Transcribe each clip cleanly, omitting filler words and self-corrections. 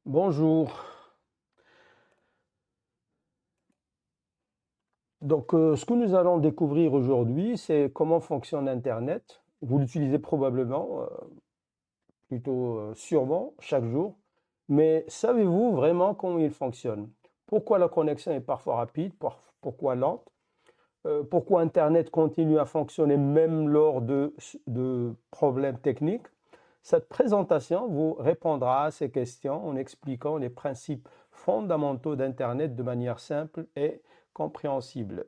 Bonjour. Ce que nous allons découvrir aujourd'hui, c'est comment fonctionne Internet. Vous l'utilisez probablement, plutôt sûrement, chaque jour. Mais savez-vous vraiment comment il fonctionne? Pourquoi la connexion est parfois rapide, pourquoi lente? Pourquoi Internet continue à fonctionner même lors de problèmes techniques? Cette présentation vous répondra à ces questions en expliquant les principes fondamentaux d'Internet de manière simple et compréhensible.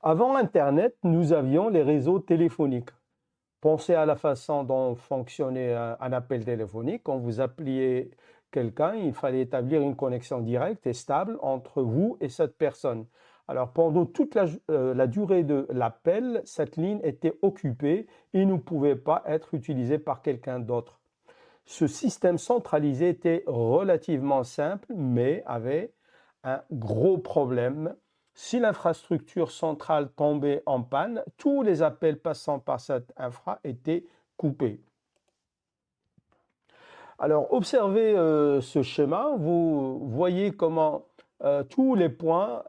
Avant Internet, nous avions les réseaux téléphoniques. Pensez à la façon dont fonctionnait un appel téléphonique. Quand vous appeliez quelqu'un, il fallait établir une connexion directe et stable entre vous et cette personne. Alors, pendant toute la durée de l'appel, cette ligne était occupée et ne pouvait pas être utilisée par quelqu'un d'autre. Ce système centralisé était relativement simple, mais avait un gros problème. Si l'infrastructure centrale tombait en panne, tous les appels passant par cette infra étaient coupés. Alors, observez ce schéma, vous voyez comment tous les points,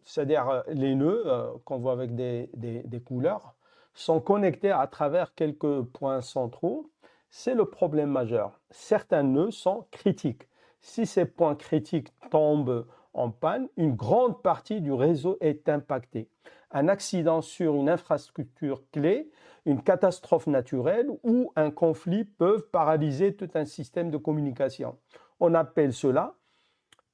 c'est-à-dire les nœuds qu'on voit avec des couleurs, sont connectés à travers quelques points centraux. C'est le problème majeur. Certains nœuds sont critiques. Si ces points critiques tombent en panne, une grande partie du réseau est impactée. Un accident sur une infrastructure clé, une catastrophe naturelle ou un conflit peuvent paralyser tout un système de communication. On appelle cela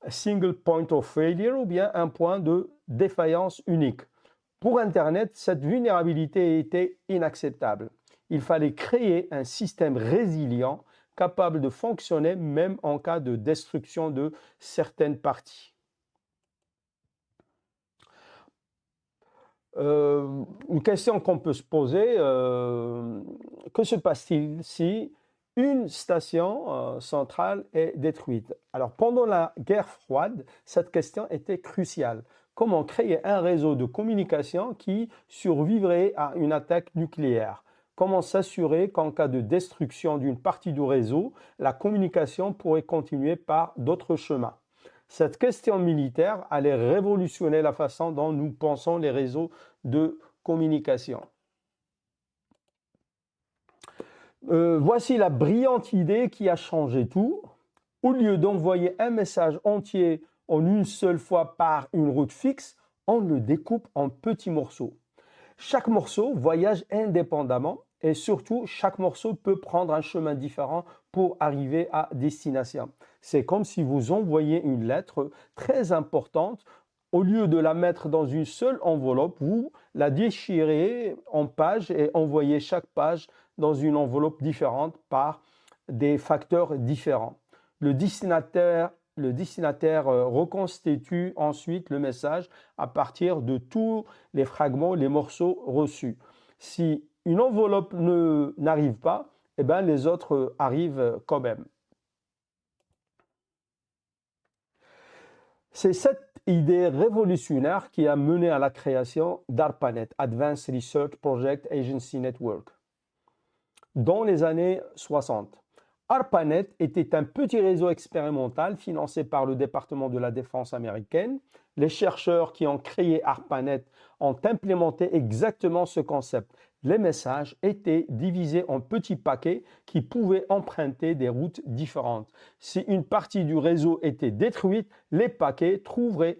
single point of failure ou bien un point de défaillance unique. Pour Internet, cette vulnérabilité était inacceptable. Il fallait créer un système résilient capable de fonctionner même en cas de destruction de certaines parties. Une question qu'on peut se poser, que se passe-t-il si une station centrale est détruite? Alors, pendant la guerre froide, cette question était cruciale. Comment créer un réseau de communication qui survivrait à une attaque nucléaire? Comment s'assurer qu'en cas de destruction d'une partie du réseau, la communication pourrait continuer par d'autres chemins? Cette question militaire allait révolutionner la façon dont nous pensons les réseaux de communication. Voici la brillante idée qui a changé tout. Au lieu d'envoyer un message entier en une seule fois par une route fixe, on le découpe en petits morceaux. Chaque morceau voyage indépendamment et surtout, chaque morceau peut prendre un chemin différent pour arriver à destination. C'est comme si vous envoyiez une lettre très importante. Au lieu de la mettre dans une seule enveloppe, vous la déchirez en pages et envoyez chaque page dans une enveloppe différente par des facteurs différents. Le destinataire reconstitue ensuite le message à partir de tous les fragments, les morceaux reçus. Si une enveloppe n'arrive pas, eh ben, les autres arrivent quand même. C'est cette idée révolutionnaire qui a mené à la création d'ARPANET, Advanced Research Project Agency Network, dans les années 60. ARPANET était un petit réseau expérimental financé par le département de la Défense américaine. Les chercheurs qui ont créé ARPANET ont implémenté exactement ce concept. Les messages étaient divisés en petits paquets qui pouvaient emprunter des routes différentes. Si une partie du réseau était détruite, les paquets trouvaient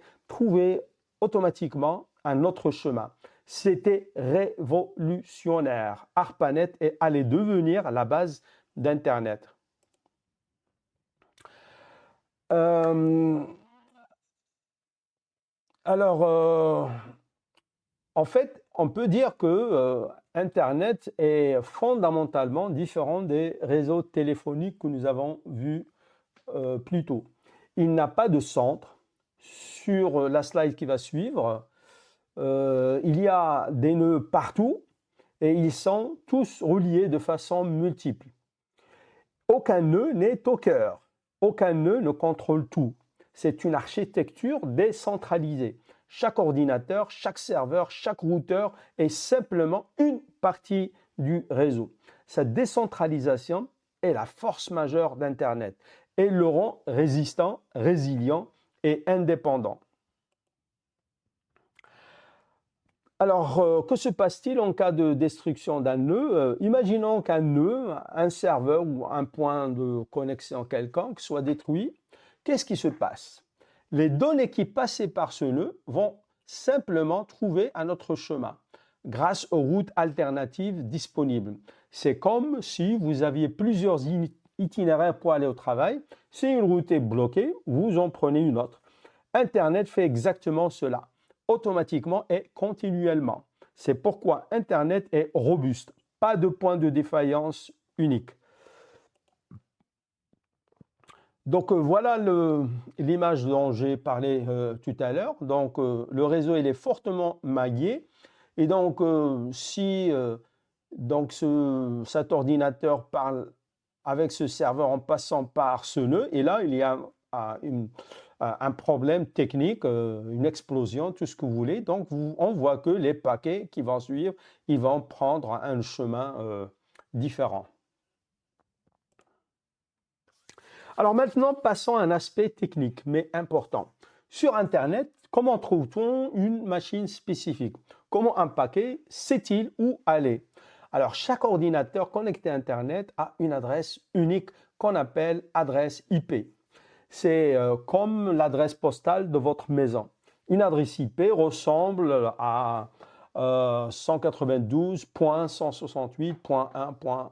automatiquement un autre chemin. C'était révolutionnaire. ARPANET allait devenir la base d'Internet. Euh, alors, en fait, on peut dire que Internet est fondamentalement différent des réseaux téléphoniques que nous avons vus plus tôt. Il n'a pas de centre. Sur la slide qui va suivre, il y a des nœuds partout et ils sont tous reliés de façon multiple. Aucun nœud n'est au cœur. Aucun nœud ne contrôle tout. C'est une architecture décentralisée. Chaque ordinateur, chaque serveur, chaque routeur est simplement une partie du réseau. Cette décentralisation est la force majeure d'Internet et le rend résistant, résilient et indépendant. Alors, que se passe-t-il en cas de destruction d'un nœud? Imaginons qu'un nœud, un serveur ou un point de connexion quelconque soit détruit. Qu'est-ce qui se passe? Les données qui passaient par ce nœud vont simplement trouver un autre chemin grâce aux routes alternatives disponibles. C'est comme si vous aviez plusieurs itinéraires pour aller au travail. Si une route est bloquée, vous en prenez une autre. Internet fait exactement cela, automatiquement et continuellement. C'est pourquoi Internet est robuste. Pas de point de défaillance unique. Donc voilà l'image dont j'ai parlé tout à l'heure. Donc le réseau il est fortement maillé et donc si cet ordinateur parle avec ce serveur en passant par ce nœud et là il y a un problème technique, une explosion, tout ce que vous voulez. Donc on voit que les paquets qui vont suivre, ils vont prendre un chemin différent. Alors maintenant, passons à un aspect technique, mais important. Sur Internet, comment trouve-t-on une machine spécifique? Comment un paquet sait-il où aller? Alors, chaque ordinateur connecté à Internet a une adresse unique qu'on appelle adresse IP. C'est comme l'adresse postale de votre maison. Une adresse IP ressemble à 192.168.1.1.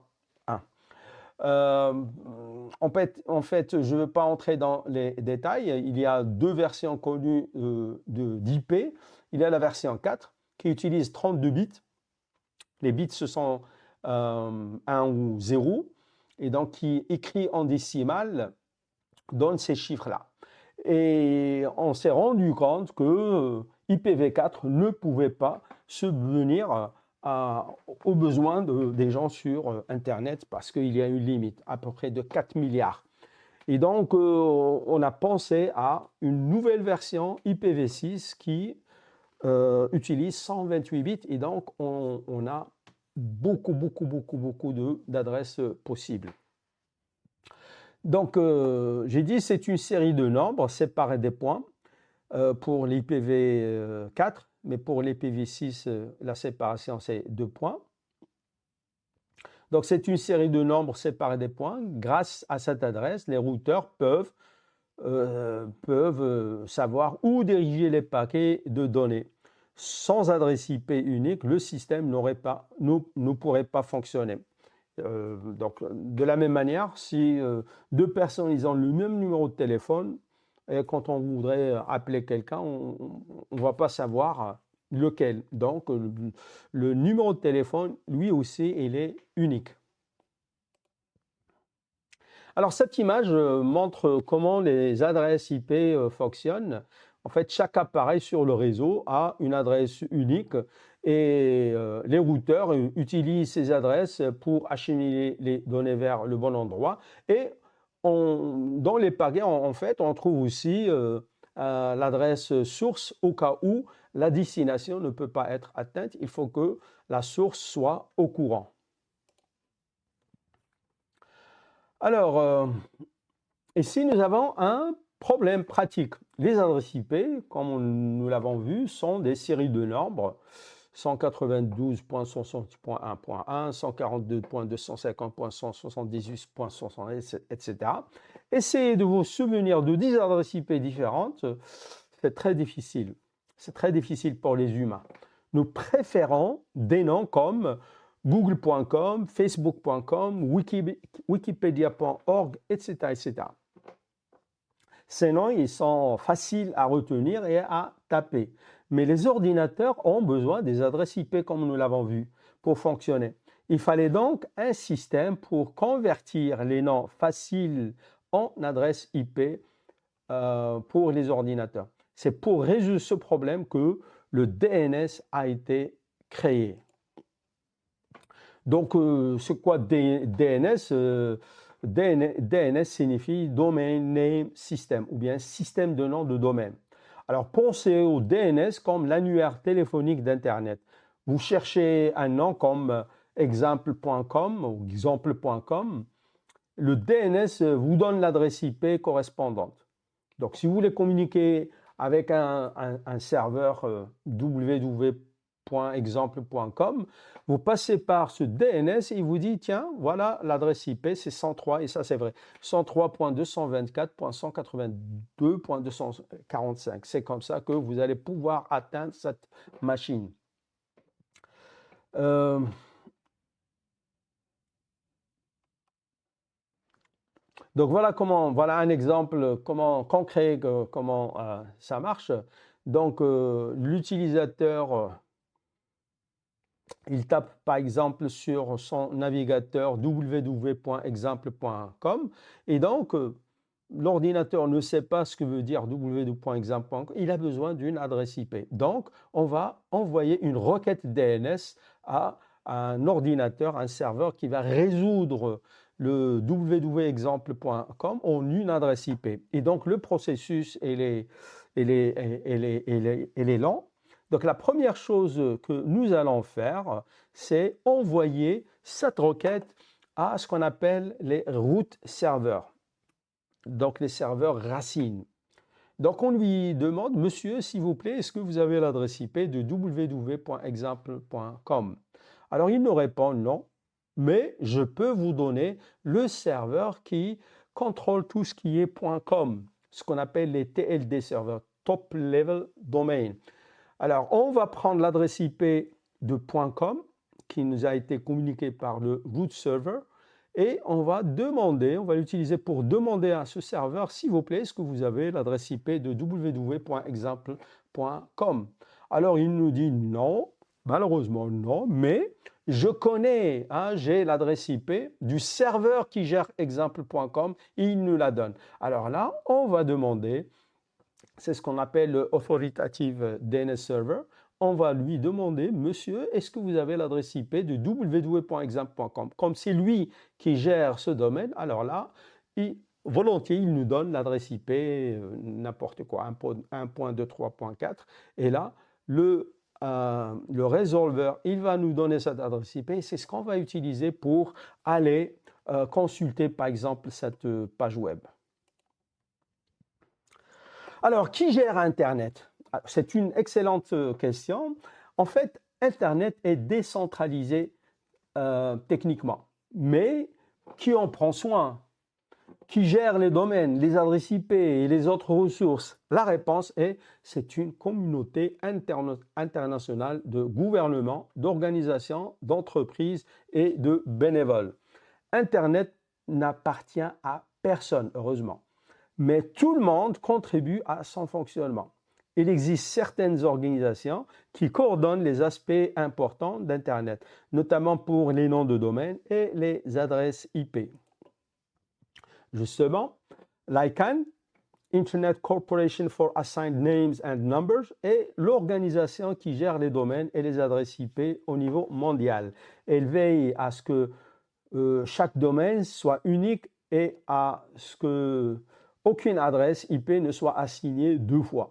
En fait, je ne veux pas entrer dans les détails. Il y a deux versions connues d'IP. Il y a la version 4 qui utilise 32 bits. Les bits, ce sont 1 ou 0. Et donc, qui écrit en décimale donne ces chiffres-là. Et on s'est rendu compte que IPv4 ne pouvait pas subvenir aux besoins des gens sur Internet parce qu'il y a une limite à peu près de 4 milliards. Et donc, on a pensé à une nouvelle version IPv6 qui utilise 128 bits et donc on a beaucoup d'adresses possibles. Donc, j'ai dit c'est une série de nombres séparés des points pour l'IPv4, mais pour l'IPv6, la séparation c'est 2 points. Donc, c'est une série de nombres séparés des points. Grâce à cette adresse, les routeurs peuvent savoir où diriger les paquets de données. Sans adresse IP unique, le système ne pourrait pas fonctionner. Donc, de la même manière, si deux personnes ils ont le même numéro de téléphone, et quand on voudrait appeler quelqu'un, on ne va pas savoir lequel. Donc, le numéro de téléphone, lui aussi, il est unique. Alors, cette image montre comment les adresses IP fonctionnent. En fait, chaque appareil sur le réseau a une adresse unique et les routeurs utilisent ces adresses pour acheminer les données vers le bon endroit. Et dans les paquets, en fait, on trouve aussi l'adresse source au cas où la destination ne peut pas être atteinte. Il faut que la source soit au courant. Alors, ici, nous avons un problème pratique. Les adresses IP, comme nous l'avons vu, sont des séries de nombres 192.168.1.1, 142.250.178.170, etc. Essayez de vous souvenir de 10 adresses IP différentes. C'est très difficile. C'est très difficile pour les humains. Nous préférons des noms comme google.com, facebook.com, wikipedia.org, etc., etc. Ces noms, ils sont faciles à retenir et à taper. Mais les ordinateurs ont besoin des adresses IP comme nous l'avons vu pour fonctionner. Il fallait donc un système pour convertir les noms faciles en adresses IP pour les ordinateurs. C'est pour résoudre ce problème que le DNS a été créé. Donc, c'est quoi DNS? DNS signifie Domain Name System ou bien système de nom de domaine. Alors, pensez au DNS comme l'annuaire téléphonique d'Internet. Vous cherchez un nom comme exemple.com ou exemple.com le DNS vous donne l'adresse IP correspondante. Donc, si vous voulez communiquer avec un serveur www.exemple.com, vous passez par ce DNS et il vous dit, tiens, voilà l'adresse IP, c'est 103, et ça c'est vrai, 103.224.182.245. C'est comme ça que vous allez pouvoir atteindre cette machine. Donc voilà voilà un exemple concret comment ça marche. Donc l'utilisateur, il tape par exemple sur son navigateur www.exemple.com et donc l'ordinateur ne sait pas ce que veut dire www.exemple.com, il a besoin d'une adresse IP. Donc on va envoyer une requête DNS à un ordinateur, un serveur qui va résoudre le www.exemple.com en une adresse IP. Et donc le processus est lent. Donc la première chose que nous allons faire, c'est envoyer cette requête à ce qu'on appelle les root serveurs, donc les serveurs racines. Donc on lui demande, monsieur, s'il vous plaît, est-ce que vous avez l'adresse IP de www.exemple.com? Alors il nous répond non, mais je peux vous donner le serveur qui contrôle tout ce qui est .com, ce qu'on appelle les TLD serveurs, Top Level Domain. Alors, on va prendre l'adresse IP de .com qui nous a été communiquée par le root server et on va l'utiliser pour demander à ce serveur, s'il vous plaît, est-ce que vous avez l'adresse IP de www.exemple.com? Alors, il nous dit non, malheureusement non, mais je connais, j'ai l'adresse IP du serveur qui gère exemple.com, il nous la donne. Alors là, on va demander, c'est ce qu'on appelle le Authoritative DNS Server. On va lui demander, monsieur, est-ce que vous avez l'adresse IP de www.exemple.com? Comme c'est lui qui gère ce domaine, alors là, volontiers, il nous donne l'adresse IP, n'importe quoi, 1.23.4. Et là, le résolveur, il va nous donner cette adresse IP. C'est ce qu'on va utiliser pour aller consulter, par exemple, cette page web. Alors, qui gère Internet? C'est une excellente question. En fait, Internet est décentralisé techniquement, mais qui en prend soin? Qui gère les domaines, les adresses IP et les autres ressources? La réponse est, c'est une communauté internationale de gouvernements, d'organisations, d'entreprises et de bénévoles. Internet n'appartient à personne, heureusement. Mais tout le monde contribue à son fonctionnement. Il existe certaines organisations qui coordonnent les aspects importants d'Internet, notamment pour les noms de domaine et les adresses IP. Justement, l'ICANN, Internet Corporation for Assigned Names and Numbers, est l'organisation qui gère les domaines et les adresses IP au niveau mondial. Elle veille à ce que chaque domaine soit unique et à ce que aucune adresse IP ne soit assignée deux fois.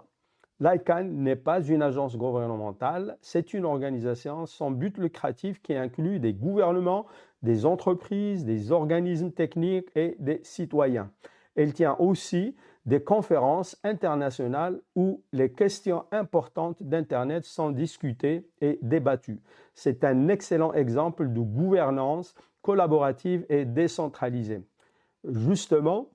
L'ICANN n'est pas une agence gouvernementale, c'est une organisation sans but lucratif qui inclut des gouvernements, des entreprises, des organismes techniques et des citoyens. Elle tient aussi des conférences internationales où les questions importantes d'Internet sont discutées et débattues. C'est un excellent exemple de gouvernance collaborative et décentralisée. Justement,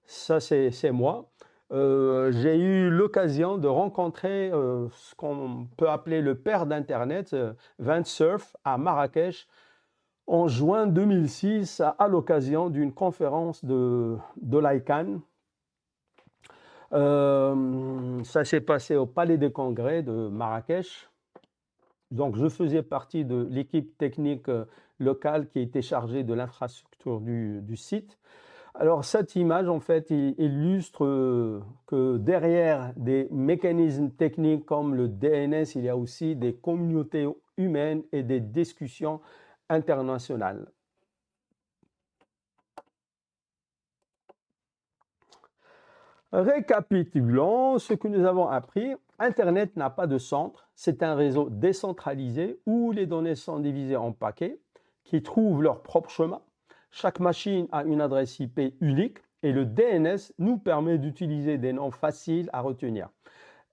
ça c'est moi. J'ai eu l'occasion de rencontrer ce qu'on peut appeler le père d'Internet, Vint Cerf, à Marrakech, en juin 2006, à l'occasion d'une conférence de l'ICANN. Ça s'est passé au Palais des Congrès de Marrakech. Donc, je faisais partie de l'équipe technique locale qui était chargée de l'infrastructure du site. Alors, cette image, en fait, illustre que derrière des mécanismes techniques comme le DNS, il y a aussi des communautés humaines et des discussions internationales. Récapitulons ce que nous avons appris. Internet n'a pas de centre, c'est un réseau décentralisé où les données sont divisées en paquets qui trouvent leur propre chemin. Chaque machine a une adresse IP unique et le DNS nous permet d'utiliser des noms faciles à retenir.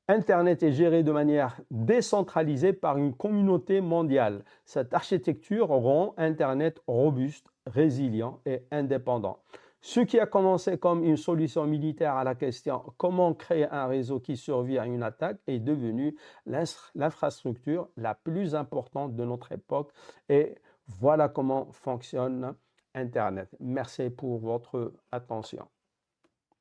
Internet est géré de manière décentralisée par une communauté mondiale. Cette architecture rend Internet robuste, résilient et indépendant. Ce qui a commencé comme une solution militaire à la question comment créer un réseau qui survit à une attaque est devenu l'infrastructure la plus importante de notre époque. Et voilà comment fonctionne Internet. Merci pour votre attention.